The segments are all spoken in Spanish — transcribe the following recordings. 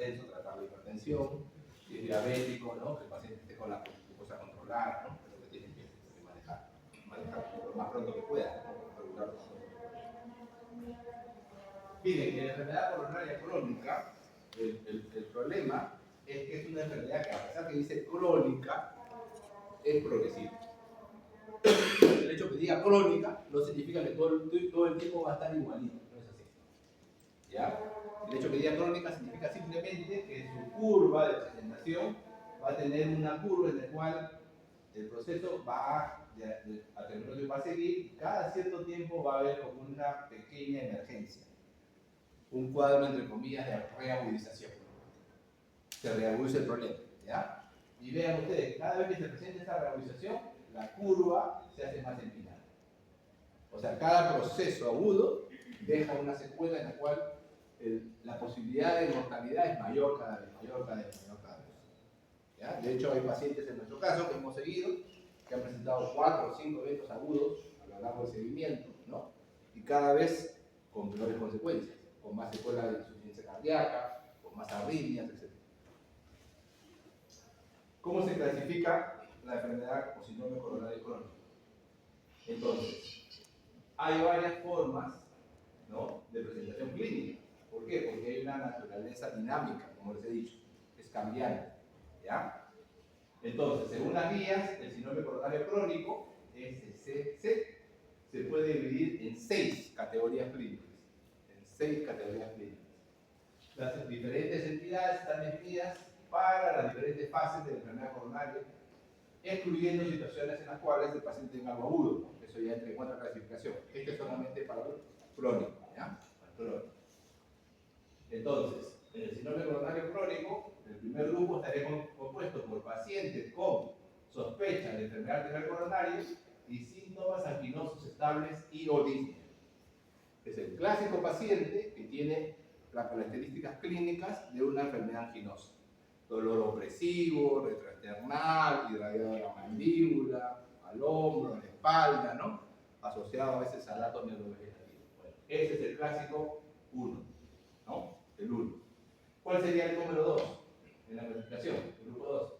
hipertenso, tratar la hipertensión. Si es diabético, ¿no? Que el paciente esté con la glucosa controlada, ¿no? Pero que tienen que manejar lo más pronto que pueda, ¿no? Regularlo. Miren, en la enfermedad coronaria crónica, el problema es que es una enfermedad que, a pesar que dice crónica, es progresiva. El hecho que diga crónica no significa que todo el tiempo va a estar igualito, no es así. ¿Ya? El hecho que diga crónica significa simplemente que su curva de presentación va a tener una curva en la cual el proceso va a tener va a seguir y cada cierto tiempo va a haber como una pequeña emergencia. Un cuadro, entre comillas, de reagudización. Se reagudiza el problema, ¿ya? Y vean ustedes, cada vez que se presenta esa reagudización, la curva se hace más empinada. O sea, cada proceso agudo deja una secuela en la cual la posibilidad de mortalidad es mayor cada vez, mayor cada vez. ¿Ya? De hecho, hay pacientes en nuestro caso que hemos seguido que han presentado 4 o 5 eventos agudos a lo largo del seguimiento, ¿no? Y cada vez con peores consecuencias, con más secuela de insuficiencia cardíaca, con más arritmias, etc. ¿Cómo se clasifica la enfermedad o síndrome coronario crónico? Entonces, hay varias formas, ¿no?, de presentación clínica. ¿Por qué? Porque hay una naturaleza dinámica, como les he dicho, es cambiante, ¿ya? Entonces, según las guías, el síndrome coronario crónico, SCC, se puede dividir en 6 categorías clínicas. En 6 categorías clínicas. Las diferentes entidades están definidas para las diferentes fases de la enfermedad coronaria, excluyendo situaciones en las cuales el paciente tenga algo agudo, ¿no? Eso ya entra en otra clasificación. Este es solamente para el crónico, ¿ya? Para el crónico. Entonces, en el síndrome coronario crónico, el primer grupo estaría compuesto por pacientes con sospecha de enfermedad arterial coronaria y síntomas anginosos estables y o disnea. Es el clásico paciente que tiene las características clínicas de una enfermedad anginosa. Dolor opresivo, retroesternal, irradiado a la mandíbula, al hombro, a la espalda, ¿no? Asociado a veces al dato neurovegetativo. Bueno, ese es el clásico 1, ¿no? El 1. ¿Cuál sería el número 2 en la clasificación? El grupo 2.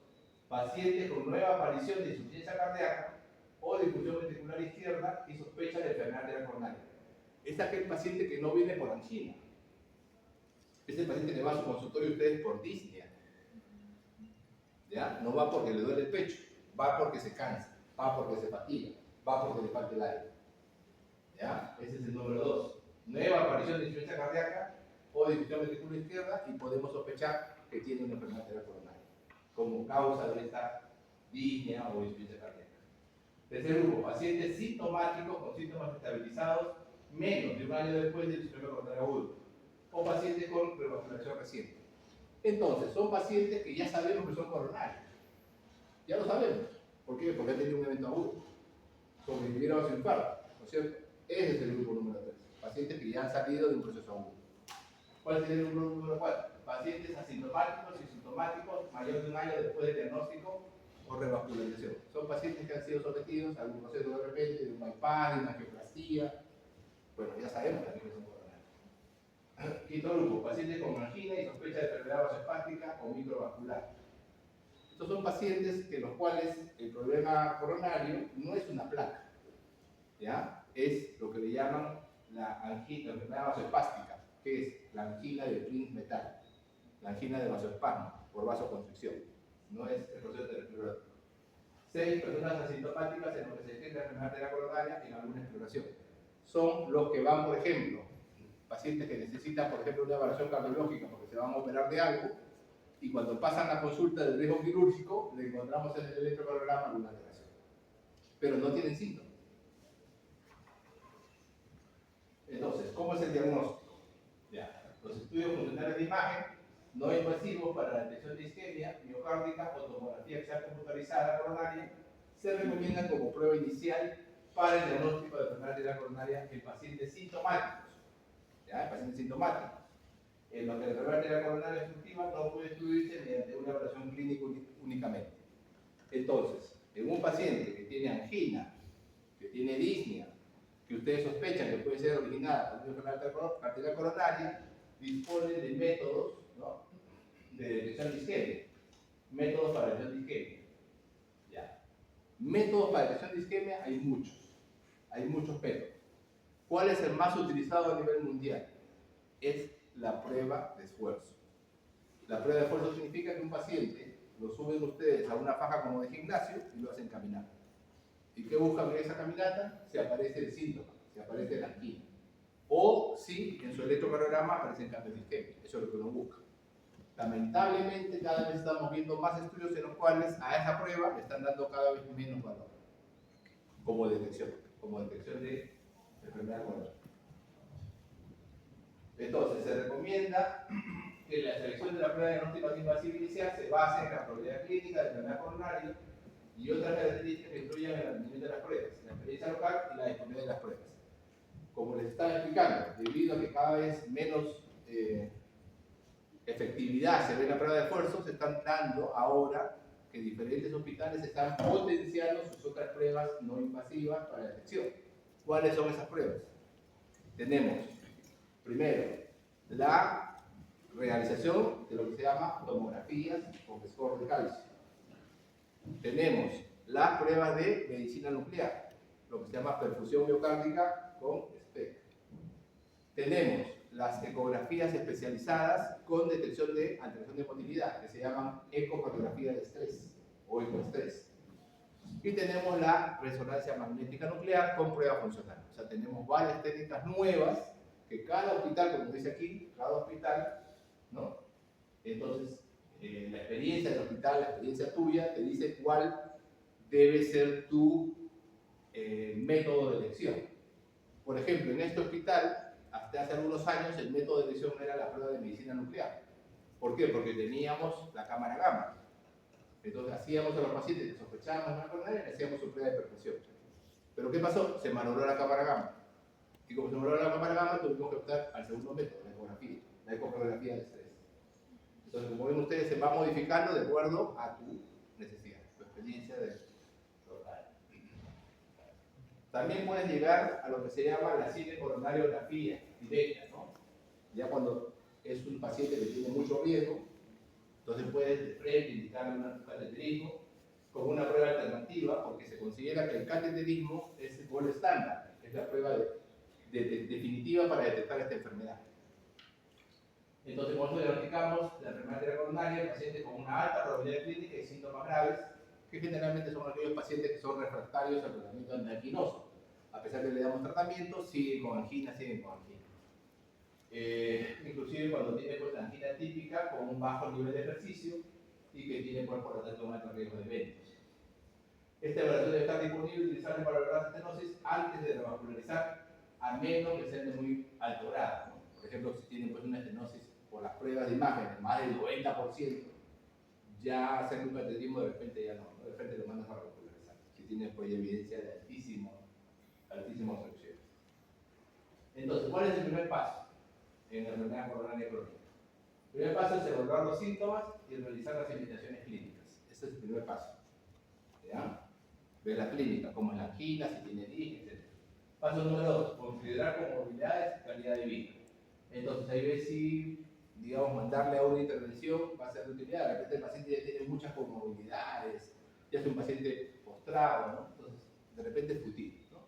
Pacientes con nueva aparición de insuficiencia cardíaca o difusión ventricular izquierda y sospecha de enfermedad arterial coronaria. Es aquel paciente que no viene por angina. Es el paciente que va a su consultorio y ustedes por disnea. ¿Ya? No va porque le duele el pecho, va porque se cansa, va porque se fatiga, va porque le falta el aire. ¿Ya? Ese es el número 2. Nueva aparición de insuficiencia cardíaca o difusión ventricular izquierda y podemos sospechar que tiene una enfermedad arterial coronaria como causa de esta disnea o insuficiencia cardíaca. Tercer grupo, pacientes sintomáticos con síntomas estabilizados menos de un año después del síndrome coronario agudo o pacientes con revascularización reciente. Entonces, son pacientes que ya sabemos que son coronarios. Ya lo sabemos. ¿Por qué? Porque han tenido un evento agudo. Sobrevivieron a su infarto, ¿no es cierto? Ese es el grupo número 3. Pacientes que ya han salido de un proceso agudo. ¿Cuál sería el grupo número 4? Pacientes asintomáticos y sintomáticos mayor de un año después del diagnóstico o revascularización. Son pacientes que han sido sometidos a algún proceso de repente, de un bypass, de una angioplastía. Bueno, ya sabemos también que son coronarios. Quinto grupo, pacientes con angina y sospecha de enfermedad vasoespástica o microvascular. Estos son pacientes en los cuales el problema coronario no es una placa, ¿ya? Es lo que le llaman la angina, la enfermedad vasoespástica, que es la angina de Prince-Metal, la angina de vasoespasmo por vasoconstricción, no es el proceso de reflujo. 6 personas asintomáticas en lo que se detecta la enfermedad arterial coronaria en alguna exploración. Son los que van, por ejemplo, pacientes que necesitan, por ejemplo, una evaluación cardiológica porque se van a operar de algo, y cuando pasan la consulta del riesgo quirúrgico, le encontramos en el electrocardiograma alguna alteración. Pero no tienen síntomas. Entonces, ¿cómo es el diagnóstico? Ya. Los estudios funcionales de imagen no invasivos para la detección de isquemia miocárdica o tomografía axial computarizada coronaria se recomiendan como prueba inicial para el diagnóstico de enfermedad arterial coronaria en pacientes sintomáticos. ¿Ya? En pacientes sintomáticos. En los que la enfermedad arterial coronaria obstructiva no puede excluirse mediante una evaluación clínica únicamente. Entonces, en un paciente que tiene angina, que tiene disnea, que ustedes sospechan que puede ser originada por una enfermedad arterial coronaria, disponen de métodos, ¿no?, de detección de isquemia. Métodos para detección de isquemia. Ya. Métodos para detección de isquemia hay muchos. Hay muchos métodos. ¿Cuál es el más utilizado a nivel mundial? Es la prueba de esfuerzo. La prueba de esfuerzo significa que un paciente lo suben ustedes a una faja como de gimnasio y lo hacen caminar. ¿Y qué buscan en esa caminata? Si aparece el síntoma, si aparece la angina. O si en su electrocardiograma aparecen cambios de isquemia. Eso es lo que uno busca. Lamentablemente, cada vez estamos viendo más estudios en los cuales a esa prueba le están dando cada vez menos valor como detección de enfermedad coronariana. Entonces, se recomienda que la selección de la prueba diagnóstica invasiva inicial se base en la probabilidad clínica de enfermedad coronaria y otras características que influyen en el rendimiento de las pruebas, la experiencia local y la disponibilidad de las pruebas. Como les estaba explicando, debido a que cada vez menos efectividad se ve en la prueba de esfuerzo, se están dando ahora que diferentes hospitales están potenciando sus otras pruebas no invasivas para detección. ¿Cuáles son esas pruebas? Tenemos, primero, la realización de lo que se llama tomografías con score de calcio. Tenemos las pruebas de medicina nuclear, lo que se llama perfusión miocárdica con SPECT. Tenemos las ecografías especializadas con detección de alteración de motilidad, que se llaman ecocardiografía de estrés o ecoestrés. Y tenemos la resonancia magnética nuclear con prueba funcional. O sea, tenemos varias técnicas nuevas que cada hospital, como dice aquí, cada hospital, ¿no? Entonces, la experiencia del hospital, la experiencia tuya, te dice cuál debe ser tu método de elección. Por ejemplo, en este hospital, hasta hace algunos años, el método de elección era la prueba de medicina nuclear. ¿Por qué? Porque teníamos la cámara gamma. Entonces, hacíamos a los pacientes que sospechábamos enfermedad coronaria y hacíamos su prueba de perfusión. ¿Pero qué pasó? Se malogró la cámara gamma. Y como se malogró la cámara gamma, tuvimos que optar al segundo método, la ecocardiografía de estrés. Entonces, como ven ustedes, se va modificando de acuerdo a tu necesidad, tu experiencia de total. También puedes llegar a lo que se llama la cinecoronariografía directa, ¿no? Ya cuando es un paciente que tiene mucho riesgo, entonces puedes de frente indicarle un cateterismo como una prueba alternativa, porque se considera que el cateterismo es el gol estándar, es la prueba definitiva para detectar esta enfermedad. Entonces, cuando diagnosticamos la enfermedad coronaria en pacientes con una alta probabilidad clínica y síntomas graves, que generalmente son aquellos pacientes que son refractarios al tratamiento antianginoso. A pesar de que le damos tratamiento, siguen con angina. Inclusive cuando tiene pues, angina típica con un bajo nivel de ejercicio y que tiene por lo tanto un alto riesgo de eventos. Esta evaluación debe estar disponible y utilizarse para valorar la estenosis antes de revascularizar, a menos que sean de muy alto grado, ¿no? Por ejemplo, si tienen pues, una estenosis por las pruebas de imagen, más del 90%, ya hacer un cateterismo de repente ya no, de repente lo mandas a revascularizar, si tienes pues, evidencia de altísima obstrucción. Entonces, ¿cuál es el primer paso en la enfermedad coronaria crónica? El primer paso es evaluar los síntomas y realizar las investigaciones clínicas. Ese es el primer paso. ¿Ya? Ver la clínica, cómo es la angina, si tiene DIG, etc. Paso número 2, considerar comorbilidades y calidad de vida. Entonces, ahí ves si, digamos, mandarle a una intervención va a ser de utilidad. De repente el paciente ya tiene muchas comorbilidades, ya es un paciente postrado, ¿no? Entonces, de repente es fútil, ¿no?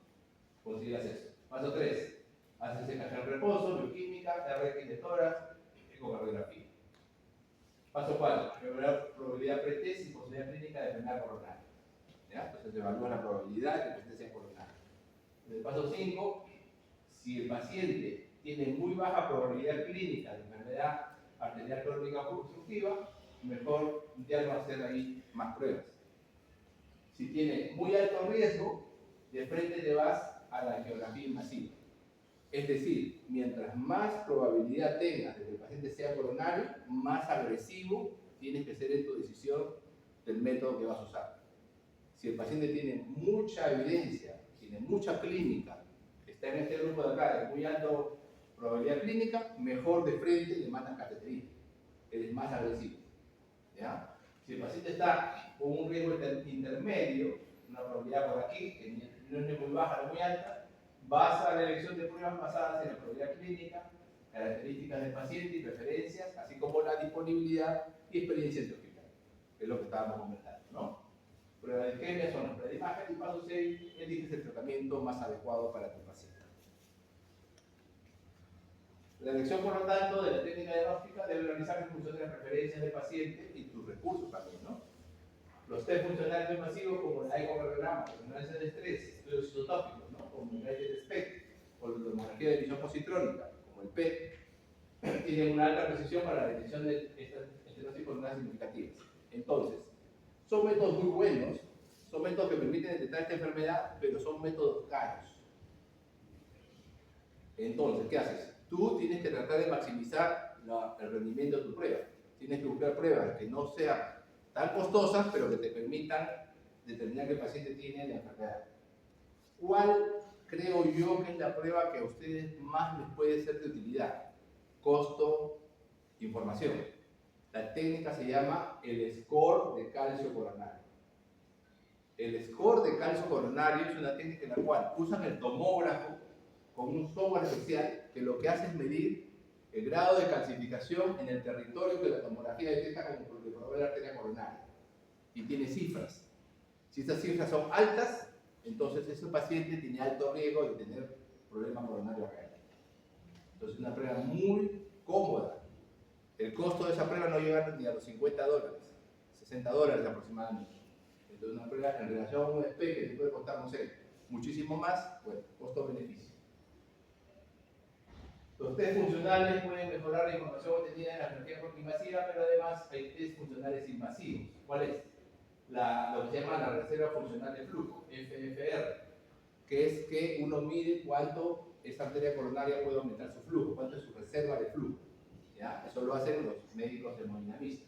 Consideras eso. Paso 3, haces CKG en reposo, bioquímica, RX de tórax, ecocardiografía. Paso 4, evaluar probabilidad pretest y posibilidad clínica de enfermedad coronaria. ¿Ya? Entonces, evalúa la probabilidad de que sea coronaria. En el paso 5, si el paciente tiene muy baja probabilidad clínica de enfermedad arterial crónica obstructiva, mejor ya no hacer ahí más pruebas. Si tiene muy alto riesgo, de frente te vas a la angiografía invasiva. Es decir, mientras más probabilidad tengas de que el paciente sea coronario, más agresivo tienes que ser en tu decisión del método que vas a usar. Si el paciente tiene mucha evidencia, tiene mucha clínica, está en este grupo de acá de muy alta probabilidad clínica, mejor de frente le mandan cateterismo. Él es más agresivo. ¿Ya? Si el paciente está con un riesgo intermedio, una probabilidad por aquí, que no es ni muy baja ni muy alta, vas a la elección de pruebas basadas en la probabilidad clínica, características del paciente y preferencias, así como la disponibilidad y experiencia científica, que es lo que estábamos conversando, ¿no? Prueba de isquemia son las pruebas de imagen y paso 6, eliges el tratamiento más adecuado para tu paciente. La elección, por lo tanto, de la técnica diagnóstica debe realizarse en función de las preferencias del paciente y tus recursos también, ¿no? Los test funcionales no invasivos como el ecocardiograma, el análisis de estrés, estudios isotópicos, ¿no? Como el análisis de SPECT, o la tomografía de visión positrónica, como el PET, tienen una alta precisión para la detección de estas estenosis coronaria significativas. Entonces, son métodos muy buenos, son métodos que permiten detectar esta enfermedad, pero son métodos caros. Entonces, ¿qué haces? Tú tienes que tratar de maximizar el rendimiento de tu prueba. Tienes que buscar pruebas que no sean tan costosas, pero que te permitan determinar que el paciente tiene la enfermedad. ¿Cuál creo yo que es la prueba que a ustedes más les puede ser de utilidad? Costo, información. La técnica se llama el score de calcio coronario. El score de calcio coronario es una técnica en la cual usan el tomógrafo con un software especial que lo que hace es medir el grado de calcificación en el territorio que la tomografía detecta como proliferación de la arteria coronaria. Y tiene cifras. Si estas cifras son altas, entonces ese paciente tiene alto riesgo de tener problema coronario real. Entonces es una prueba muy cómoda. El costo de esa prueba no llega ni a los $50, $60 aproximadamente. Entonces una prueba en relación a un SP que te puede costar, no sé, muchísimo más, bueno, costo-beneficio. Los test funcionales pueden mejorar la información obtenida en la radiografía invasiva, pero además hay test funcionales invasivos. ¿Cuál es? Lo que se llama la reserva funcional de flujo, FFR, que es que uno mide cuánto esa arteria coronaria puede aumentar su flujo, cuánto es su reserva de flujo. ¿Ya? Eso lo hacen los médicos hemodinamistas.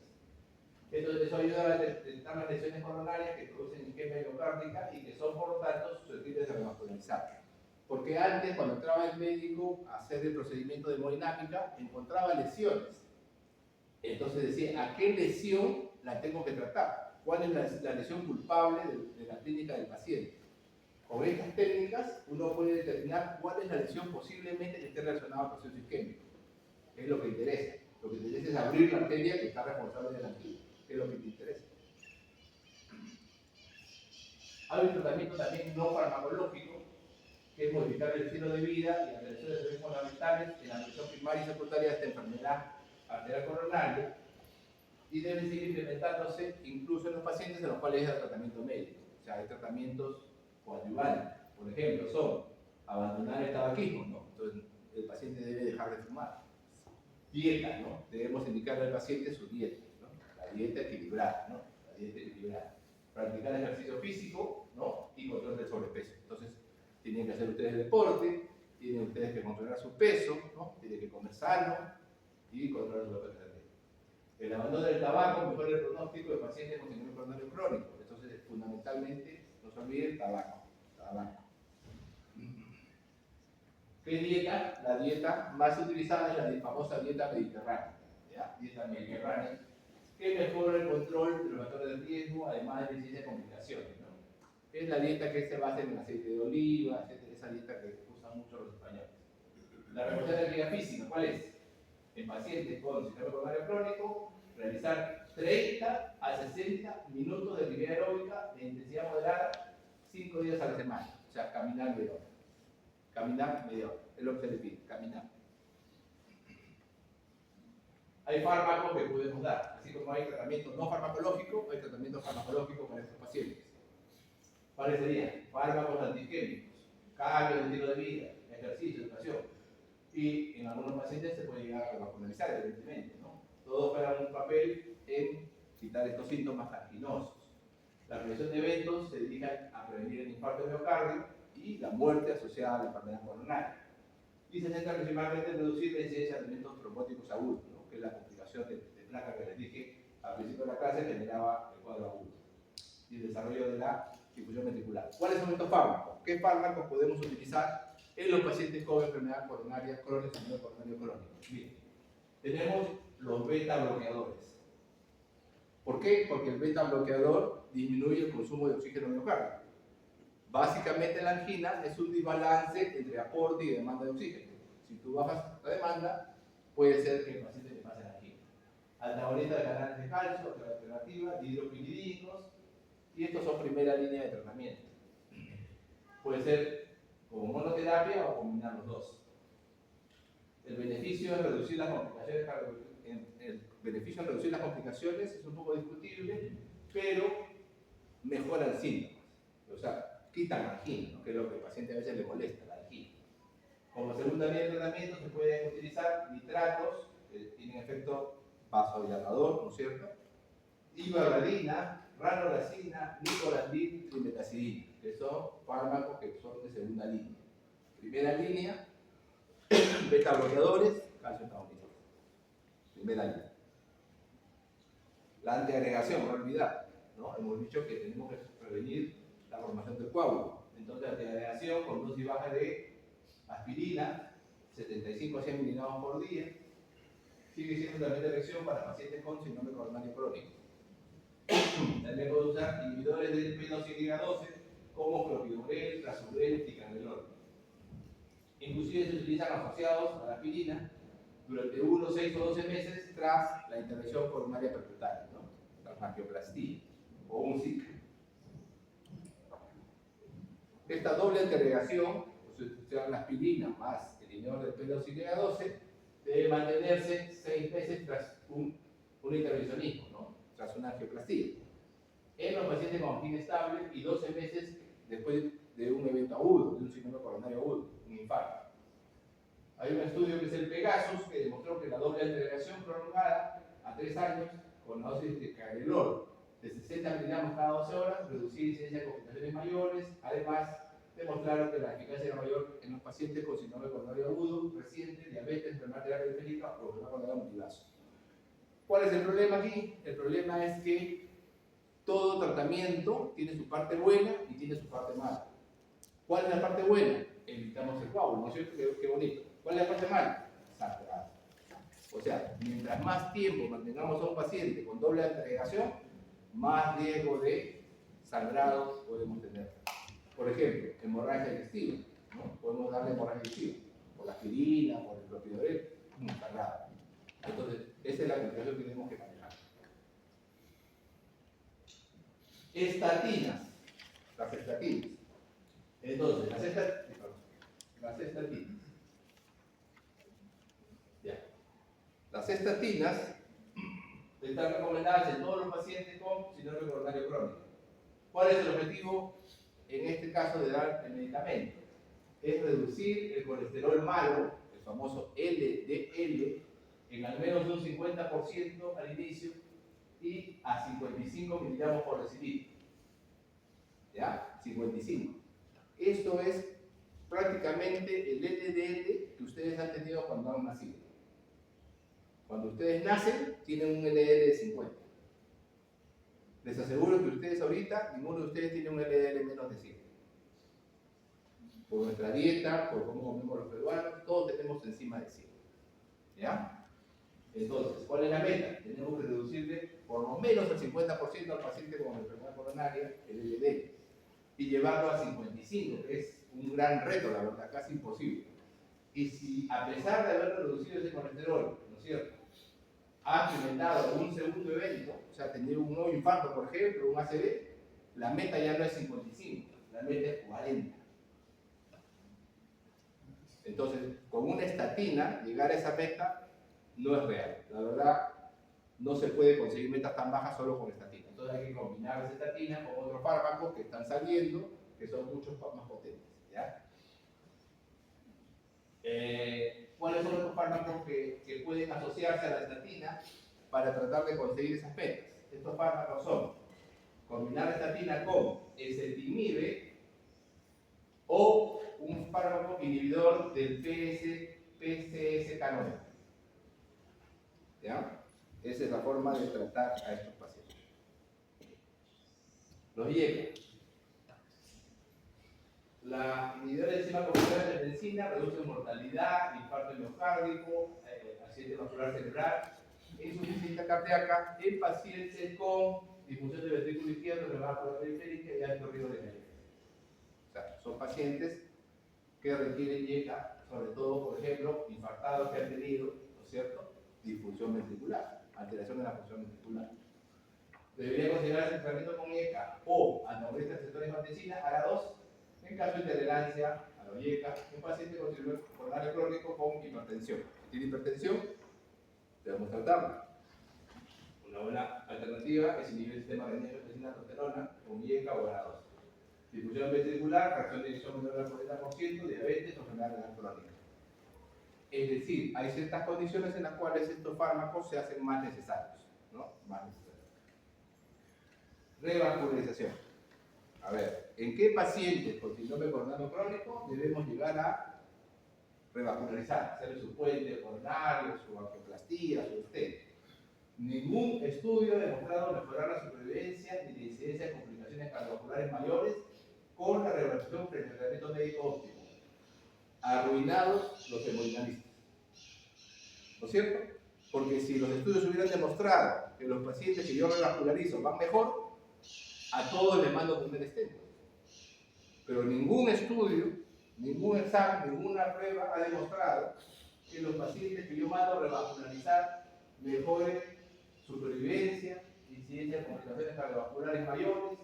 Entonces eso ayuda a detectar las lesiones coronarias que producen isquemia miocárdica y que son por lo tanto susceptibles de revascularizar. Porque antes, cuando entraba el médico a hacer el procedimiento de hemodinámica, encontraba lesiones. Entonces decía, ¿a qué lesión la tengo que tratar? ¿Cuál es la lesión culpable de la clínica del paciente? Con estas técnicas uno puede determinar cuál es la lesión posiblemente que esté relacionada al proceso isquémico. Es lo que interesa. Lo que te interesa es abrir la arteria que está responsable de la angina. Es lo que te interesa. Hay un tratamiento también no farmacológico, que es modificar el estilo de vida y las lesiones fundamentales en la atención primaria y secundaria de esta enfermedad arterial coronaria, y deben seguir implementándose incluso en los pacientes en los cuales hay tratamiento médico. O sea, hay tratamientos coadyuvantes. Por ejemplo, son abandonar el tabaquismo, ¿no? Entonces, el paciente debe dejar de fumar. Dieta, ¿no? Debemos indicarle al paciente su dieta, ¿no? La dieta equilibrada, ¿no? La dieta equilibrada. Practicar ejercicio físico, ¿no? Y control del sobrepeso. Entonces, tienen que hacer ustedes deporte, tienen ustedes que controlar su peso, ¿no? Tienen que comer sano y controlar su sobrepeso. El abandono del tabaco mejora el pronóstico de pacientes con síndrome coronario crónico. Entonces, fundamentalmente, no se olviden tabaco. ¿Qué dieta? La dieta más utilizada es la famosa dieta mediterránea. ¿Ya? Dieta mediterránea, que mejora el control de los factores de riesgo, además de evitar complicaciones, ¿no? Es la dieta que se basa en el aceite de oliva, etc. Esa dieta que usan mucho los españoles. La regulación de la actividad física, ¿cuál es? En pacientes con síndrome coronario crónico, realizar 30 a 60 minutos de actividad aeróbica de intensidad moderada 5 días a la semana. O sea, caminar media hora. Caminar media hora. Es lo que se le pide, caminar. Hay fármacos que podemos dar, así como hay tratamiento no farmacológico, hay tratamiento farmacológico para estos pacientes. ¿Cuáles serían? Fármacos antiisquémicos, cambio de estilo de vida, ejercicio, educación. Y en algunos pacientes se puede llegar a revascularizar, evidentemente, ¿no? Todos juegan un papel en quitar estos síntomas anginosos. La prevención de eventos se dedica a prevenir el infarto de miocardio y la muerte asociada a la enfermedad coronaria. Y se centra principalmente en reducir la incidencia de eventos trombóticos agudos, ¿no? Que es la complicación de placa que les dije al principio de la clase generaba el cuadro agudo. Y el desarrollo de la difusión ventricular. ¿Cuáles son estos fármacos? ¿Qué fármacos podemos utilizar en los pacientes con enfermedad coronaria crónica, síndrome coronario crónico? Bien, tenemos los beta bloqueadores. ¿Por qué? Porque el beta bloqueador disminuye el consumo de oxígeno miocárdico. Básicamente la angina es un desbalance entre aporte y demanda de oxígeno. Si tú bajas la demanda, puede ser que el paciente le pase la angina. antagonista de canales de calcio, otra alternativa, hidropiridínicos, y estos son primera línea de tratamiento. Puede ser como monoterapia o combinar los dos. El beneficio de reducir las complicaciones, es un poco discutible, pero mejoran síntomas. O sea, quitan angina, ¿no? Que es lo que al paciente a veces le molesta, la angina. Como segunda línea de tratamiento se pueden utilizar nitratos, que tienen efecto vasodilatador, ¿no es cierto? Ibarradina, ranolazina, nicolandin y metacidina, que son fármacos que son de segunda línea. Primera línea, beta bloqueadores, calcio antagonista. Primera línea. La antiagregación, no olvidar, ¿no? Hemos dicho que tenemos que prevenir la formación del coágulo. Entonces, antiagregación con dosis baja de aspirina, 75 a 100 miligramos por día, sigue siendo también de elección para pacientes con síndrome coronario crónico. También puede usar inhibidores del P2Y12 como clopidogrel, prasugrel y candelol. Inclusive se utilizan asociados a la aspirina durante 1, 6 o 12 meses tras la intervención coronaria percutánea, ¿no? La angioplastía o un SIC. Esta doble antiagregación, o sea, la aspirina más el inhibidor del P2Y12, debe mantenerse 6 meses tras un intervencionismo, ¿no? Tras una angioplastía. En los pacientes con angina estable y 12 meses después de un evento agudo, de un síndrome coronario agudo, un infarto. Hay un estudio que es el Pegasus que demostró que la doble antiagregación prolongada a 3 años con la dosis de candelol de 60 miligramos cada 12 horas reducía incidencia de complicaciones mayores. Además, demostraron que la eficacia era mayor en los pacientes con síndrome coronario agudo, reciente, diabetes, enfermedad periférica o enfermedad coronaria multivaso. ¿Cuál es el problema aquí? El problema es que todo tratamiento tiene su parte buena y tiene su parte mala. ¿Cuál es la parte buena? Evitamos el coágulo, ¿no es cierto? Qué bonito. ¿Cuál es la parte mala? Sangrado. O sea, mientras más tiempo mantengamos a un paciente con doble agregación, más riesgo de sangrado podemos tener. Por ejemplo, hemorragia digestiva, ¿no? Podemos darle hemorragia digestiva por la aspirina, por el clopidogrel, sangrado. Entonces, esa es la complicación que tenemos que manejar. Estatinas. Las estatinas. Entonces, las estatinas. Ya. Las estatinas están recomendadas en todos los pacientes con síndrome coronario crónico. ¿Cuál es el objetivo en este caso de dar el medicamento? Es reducir el colesterol malo, el famoso LDL, en al menos un 50% al inicio y a 55 miligramos por decilitro. ¿Ya? 55. Esto es prácticamente el LDL que ustedes han tenido cuando han nacido. Cuando ustedes nacen, tienen un LDL de 50. Les aseguro que ustedes ahorita, ninguno de ustedes tiene un LDL menos de 100. Por nuestra dieta, por cómo comemos los peruanos, todos tenemos encima de 100. ¿Ya? Entonces, ¿cuál es la meta? Tenemos que reducirle por lo menos al 50% al paciente con enfermedad coronaria, el LDL, y llevarlo a 55, que es un gran reto, la verdad, casi imposible. Y si a pesar de haber reducido ese colesterol, ¿no es cierto?, ha experimentado un segundo evento, o sea, tener un nuevo infarto, por ejemplo, un ACV, la meta ya no es 55, la meta es 40. Entonces, con una estatina, llegar a esa meta no es real. La verdad, no se puede conseguir metas tan bajas solo con estatina. Entonces hay que combinar las estatinas con otros fármacos que están saliendo, que son mucho más potentes. ¿Ya? ¿Cuáles son los fármacos que pueden asociarse a la estatina para tratar de conseguir esas metas? Estos fármacos son combinar la estatina con ezetimibe o un fármaco inhibidor del PCSK9. ¿Ya? Esa es la forma de tratar a estos pacientes. Los IECA. La inhibidora de enzima convertida de benzina reduce mortalidad, infarto miocárdico, accidente vascular cerebral, insuficiencia cardíaca en pacientes con disfunción del ventrículo izquierdo, enfermedad vascular periférica y alto riesgo de diabetes. O sea, son pacientes que requieren IECA, sobre todo, por ejemplo, infartados que han tenido, ¿no es cierto?, disfunción ventricular. alteración de la función ventricular. Debería considerarse tratamiento con IECA o antagonista receptor infanticina, ARA2, en caso de intolerancia a la IECA, en paciente con síndrome coronario crónico con hipertensión. Si tiene hipertensión, debemos tratarla. Una buena alternativa es inhibir el sistema renina-angiotensina-aldosterona con IECA o ARA2. Difusión ventricular, fracción de eyección menor al 40%, diabetes o enfermedad renal crónica. Es decir, hay ciertas condiciones en las cuales estos fármacos se hacen más necesarios, ¿no? Más necesarios. Revascularización. A ver, ¿en qué pacientes con síndrome coronario crónico debemos llegar a revascularizar? Hacer su puente coronario, su angioplastía, su stent. Ningún estudio ha demostrado mejorar la supervivencia ni la incidencia de complicaciones cardiovasculares mayores con la revascularización frente al tratamiento médico óptimo. Arruinados los hemodinamistas. ¿No es cierto? Porque si los estudios hubieran demostrado que los pacientes que yo revascularizo van mejor, a todos les mando con un stent. Pero ningún estudio, ningún examen, ninguna prueba ha demostrado que los pacientes que yo mando a revascularizar mejoren supervivencia, incidencia de complicaciones cardiovasculares mayores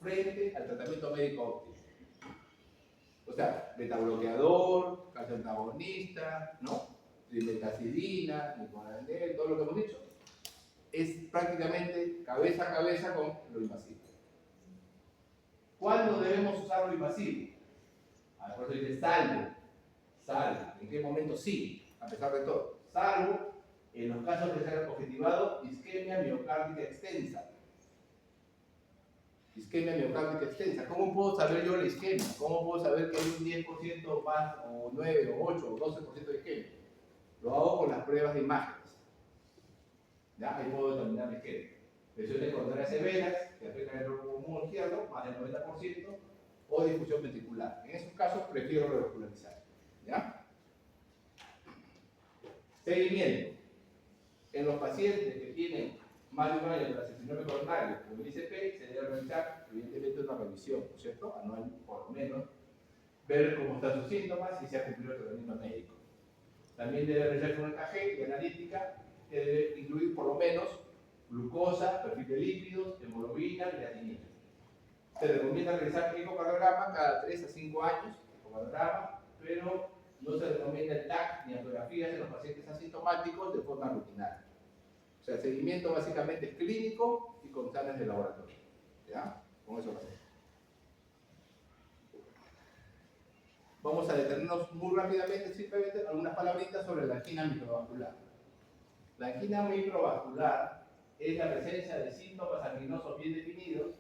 frente al tratamiento médico óptimo. O sea, beta-bloqueador, calcio antagonista, ¿no? Trimetazidina, nicotinamida, todo lo que hemos dicho, es prácticamente cabeza a cabeza con lo invasivo. ¿Cuándo debemos usar lo invasivo? Por eso dice salvo. ¿En qué momento sí? A pesar de todo. Salvo en los casos que se hayan objetivado isquemia miocárdica extensa. Isquemia miocárdica extensa. ¿Cómo puedo saber yo la isquemia? ¿Cómo puedo saber que hay un 10% más, o 9, o 8, o 12% de isquemia? Lo hago con las pruebas de imágenes. ¿Ya? Ahí puedo determinar la isquemia. Lesiones coronarias severas, que afectan el órgano común izquierdo, más del 90%, o difusión ventricular. En esos casos prefiero revascularizar. ¿Ya? Seguimiento. En los pacientes que tienen más de un año tras el síndrome coronario o el ICP, se debe realizar, evidentemente, una revisión, ¿no es cierto? Anual, por lo menos, ver cómo están sus síntomas y si ha cumplido el tratamiento médico. También debe realizarse una EKG y analítica que debe incluir, por lo menos, glucosa, perfil de lípidos, hemoglobina y creatinina. Se recomienda realizar ecocardiograma cada 3 a 5 años, ecocardiograma, pero no se recomienda el TAC ni ecografías en los pacientes asintomáticos de forma rutinaria. O sea, el seguimiento básicamente es clínico y con exámenes de laboratorio. ¿Ya? Con eso basta. Vamos a detenernos muy rápidamente, simplemente algunas palabritas sobre la angina microvascular. La angina microvascular es la presencia de síntomas anginosos bien definidos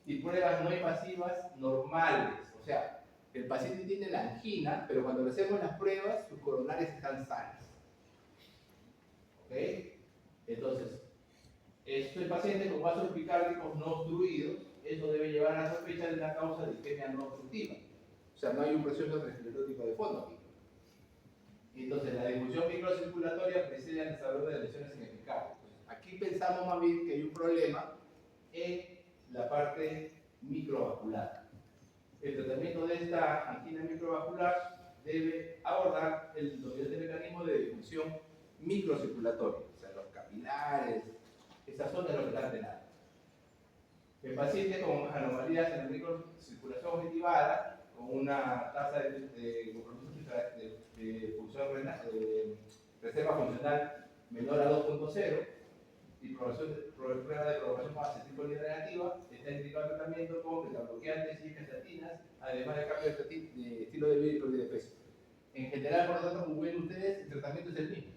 y pruebas no invasivas normales. O sea, el paciente tiene la angina, pero cuando le hacemos las pruebas, sus coronarias están sanas. ¿Ok? Entonces, el paciente con vasos epicárdicos no obstruidos, eso debe llevar a la sospecha de una causa de isquemia no obstructiva. O sea, no hay un proceso esclerótico de fondo aquí. Entonces, la difusión microcirculatoria precede al desarrollo de lesiones en epicardio. Aquí pensamos más bien que hay un problema en la parte microvascular. El tratamiento de esta angina microvascular debe abordar el mecanismo de difusión microcirculatoria, o sea, los capilares, esa zona es lo que está alterada. En pacientes con anomalías en la microcirculación objetivada, con una tasa de función renal, reserva funcional menor a 2.0 y prueba de provocación con acetilcolina negativa, está indicado el tratamiento con beta-bloqueantes y estatinas, además de cambio de estilo de vida y pérdida de peso. En general, por lo tanto, como ven ustedes, el tratamiento es el mismo.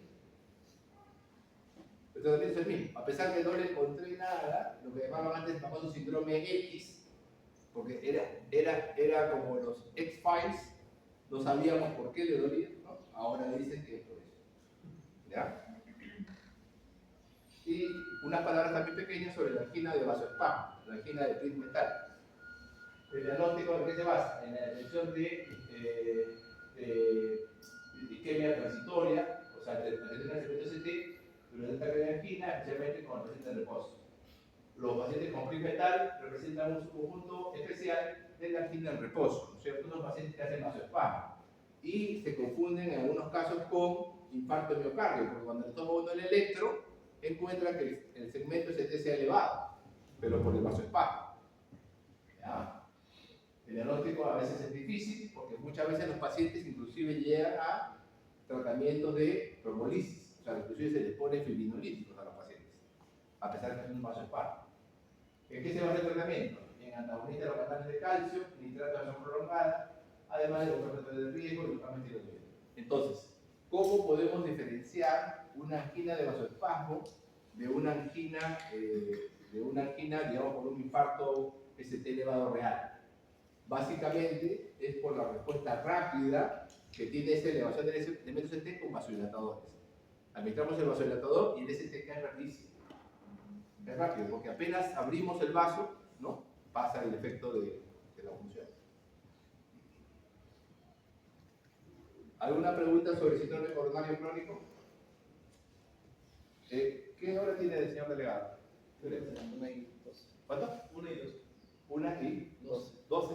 El tratamiento es el mismo. A pesar que no le encontré nada, lo que llamaban antes el famoso síndrome X, porque era como los X-Files, no sabíamos por qué le dolía, ¿no? Ahora le dicen que es por eso. ¿Ya? Y unas palabras también pequeñas sobre la angina de vasoespasmo, la angina de Prince metal. El diagnóstico en qué se basa? En la detección de isquemia transitoria, o sea, de la detección del CT durante la angina, especialmente con el paciente en reposo. Los pacientes con Prince metal representan un subconjunto especial de la angina en reposo, ¿no es cierto? Son pacientes que hacen vasoespasmo y se confunden en algunos casos con infarto de miocardio, porque cuando le toma uno el electro, encuentra que el segmento ST sea elevado, pero por el vasoespasmo. ¿Ya? El diagnóstico a veces es difícil porque muchas veces los pacientes inclusive llegan a tratamientos de trombolisis, o sea, inclusive se les pone fibrinolíticos a los pacientes, a pesar de que es un vasoespasmo. ¿En qué se basa el tratamiento? En antagonista de los canales de calcio, nitrato de acción prolongada, además de los factores de riesgo y los cambios tiroideos. Entonces, ¿cómo podemos diferenciar una angina de vasoespasmo de una angina, digamos, por un infarto ST elevado real? Básicamente es por la respuesta rápida que tiene esa elevación del elemento ST con vasodilatadores. Administramos el vasodilatador y el ST cae rapidísimo. Es rápido, porque apenas abrimos el vaso, ¿no? Pasa el efecto de la función. ¿Alguna pregunta sobre el síndrome coronario crónico? ¿Qué hora tiene el señor delegado? 1 y 2. ¿Cuánto? 1 y 2. 1 y 12. 12.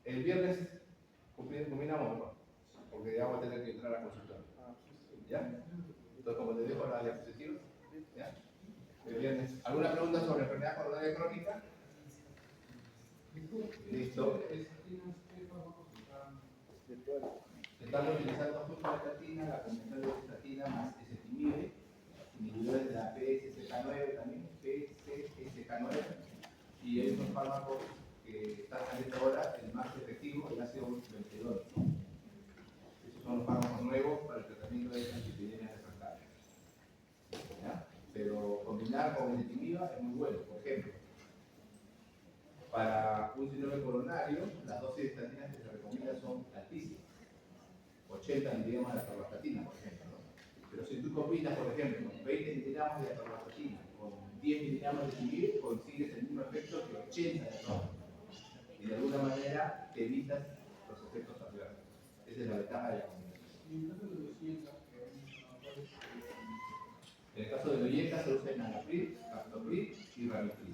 El viernes combinamos, ¿no? Porque ya vamos a tener que entrar a consultorio. ¿Ya? Entonces, como te dejo la diapositiva, ¿ya? El viernes. ¿Alguna pregunta sobre enfermedad coronaria crónica? Listo. Estamos utilizando junto a la estatina, la combinación de estatina más ezetimibe, inhibidores de la PCSK9 también, PCSK9, y hay unos fármacos que están saliendo ahora, el más efectivo, el ácido benzoico. Esos son los fármacos nuevos para el tratamiento de antiepidemias refractarias. ¿Ya? Pero combinar con ezetimiba es muy bueno. Por ejemplo, para un síndrome coronario, las dosis de estatinas que se recomiendan son altísimas. 80 miligramos de atorvastatina, por ejemplo, ¿no? Pero si tú combinas, por ejemplo, 20 miligramos de atorvastatina con 10 miligramos de ezetimibe, consigues el mismo efecto que 80 de atorvastatina. Y de alguna manera te evitas los efectos adversos. Esa es la ventaja de la combinación. En el caso de Loyeca se usa enalapril, captopril y ramipril.